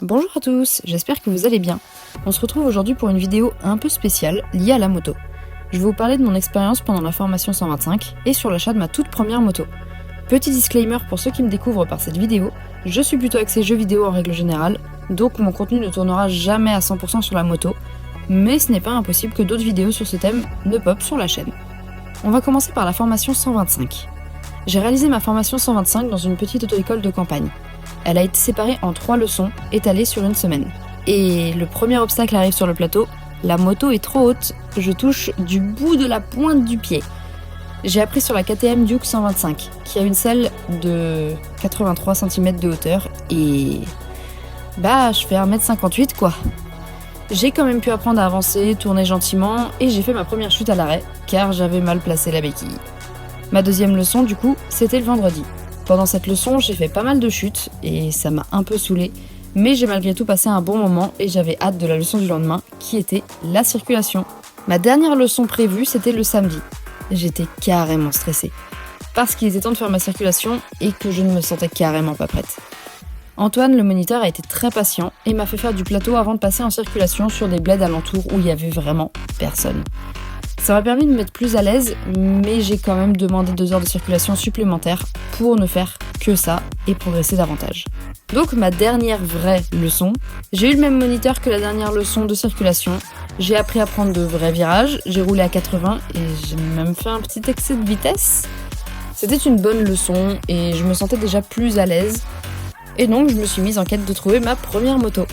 Bonjour à tous, j'espère que vous allez bien. On se retrouve aujourd'hui pour une vidéo un peu spéciale liée à la moto. Je vais vous parler de mon expérience pendant la formation 125 et sur l'achat de ma toute première moto. Petit disclaimer pour ceux qui me découvrent par cette vidéo, je suis plutôt axé jeux vidéo en règle générale, donc mon contenu ne tournera jamais à 100% sur la moto, mais ce n'est pas impossible que d'autres vidéos sur ce thème ne pop sur la chaîne. On va commencer par la formation 125. J'ai réalisé ma formation 125 dans une petite auto-école de campagne. Elle a été séparée en 3 leçons, étalées sur une semaine. Et le premier obstacle arrive sur le plateau, la moto est trop haute, je touche du bout de la pointe du pied. J'ai appris sur la KTM Duke 125, qui a une selle de 83 cm de hauteur et... je fais 1m58 quoi. J'ai quand même pu apprendre à avancer, tourner gentiment, et j'ai fait ma première chute à l'arrêt, car j'avais mal placé la béquille. Ma deuxième leçon du coup, c'était le vendredi. Pendant cette leçon, j'ai fait pas mal de chutes, et ça m'a un peu saoulée, mais j'ai malgré tout passé un bon moment, et j'avais hâte de la leçon du lendemain, qui était la circulation. Ma dernière leçon prévue, c'était le samedi. J'étais carrément stressée, parce qu'il était temps de faire ma circulation, et que je ne me sentais carrément pas prête. Antoine, le moniteur, a été très patient, et m'a fait faire du plateau avant de passer en circulation sur des bleds alentours où il y avait vraiment personne. Ça m'a permis de me mettre plus à l'aise, mais j'ai quand même demandé 2 heures de circulation supplémentaires pour ne faire que ça et progresser davantage. Donc ma dernière vraie leçon, j'ai eu le même moniteur que la dernière leçon de circulation, j'ai appris à prendre de vrais virages, j'ai roulé à 80 et j'ai même fait un petit excès de vitesse. C'était une bonne leçon et je me sentais déjà plus à l'aise, et donc je me suis mise en quête de trouver ma première moto.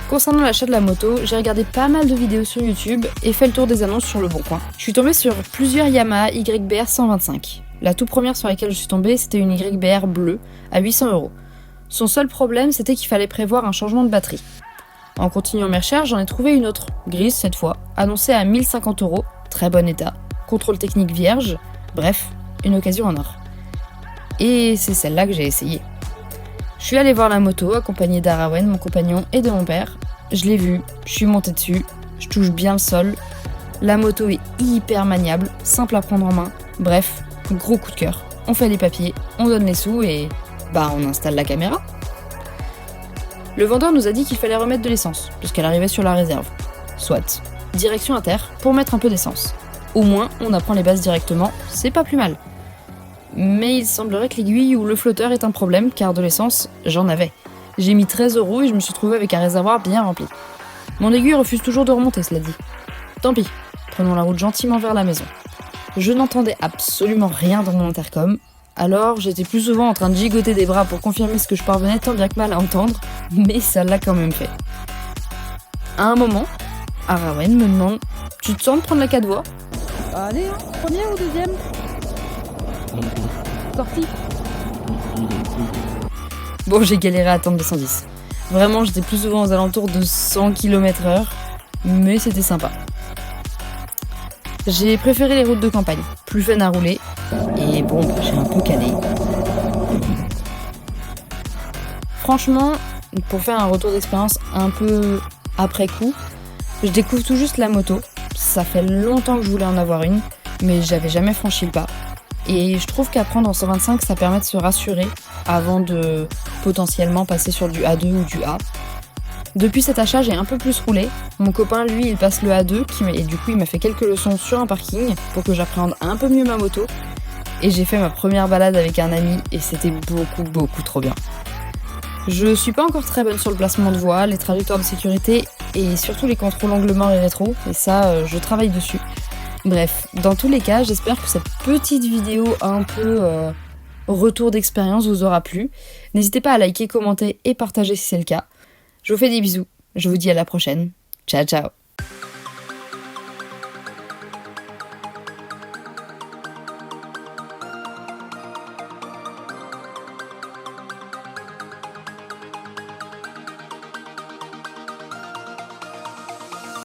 Concernant l'achat de la moto, j'ai regardé pas mal de vidéos sur YouTube et fait le tour des annonces sur Le Bon Coin. Je suis tombée sur plusieurs Yamaha YBR 125. La toute première sur laquelle je suis tombée, c'était une YBR bleue à 800€. Son seul problème, c'était qu'il fallait prévoir un changement de batterie. En continuant mes recherches, j'en ai trouvé une autre, grise cette fois, annoncée à 1050€, très bon état, contrôle technique vierge, bref, une occasion en or. Et c'est celle-là que j'ai essayée. Je suis allée voir la moto, accompagnée d'Arawen, mon compagnon, et de mon père. Je l'ai vue, je suis montée dessus, je touche bien le sol. La moto est hyper maniable, simple à prendre en main. Bref, gros coup de cœur. On fait les papiers, on donne les sous et... on installe la caméra. Le vendeur nous a dit qu'il fallait remettre de l'essence, puisqu'elle arrivait sur la réserve. Soit. Direction à terre, pour mettre un peu d'essence. Au moins, on apprend les bases directement, c'est pas plus mal. Mais il semblerait que l'aiguille ou le flotteur est un problème, car de l'essence, j'en avais. J'ai mis 13€ et je me suis trouvé avec un réservoir bien rempli. Mon aiguille refuse toujours de remonter, cela dit. Tant pis, prenons la route gentiment vers la maison. Je n'entendais absolument rien dans mon intercom, alors j'étais plus souvent en train de gigoter des bras pour confirmer ce que je parvenais tant bien que mal à entendre, mais ça l'a quand même fait. À un moment, Arawen me demande « Tu te sens de prendre la 4 voies ?» Allez, première ou deuxième ? Sortie. Bon, j'ai galéré à attendre les 110. Vraiment, j'étais plus souvent aux alentours de 100 km/h, mais c'était sympa. J'ai préféré les routes de campagne, plus fun à rouler, et bon, j'ai un peu calé. Franchement, pour faire un retour d'expérience un peu après coup, je découvre tout juste la moto. Ça fait longtemps que je voulais en avoir une, mais j'avais jamais franchi le pas. Et je trouve qu'apprendre en 125, ça permet de se rassurer avant de potentiellement passer sur du A2 ou du A. Depuis cet achat, j'ai un peu plus roulé. Mon copain, lui, il passe le A2 et du coup, il m'a fait quelques leçons sur un parking pour que j'appréhende un peu mieux ma moto. Et j'ai fait ma première balade avec un ami et c'était beaucoup trop bien. Je suis pas encore très bonne sur le placement de voie, les trajectoires de sécurité et surtout les contrôles angle mort et rétro, et ça, je travaille dessus. Bref, dans tous les cas, j'espère que cette petite vidéo un peu retour d'expérience vous aura plu. N'hésitez pas à liker, commenter et partager si c'est le cas. Je vous fais des bisous, je vous dis à la prochaine. Ciao ciao.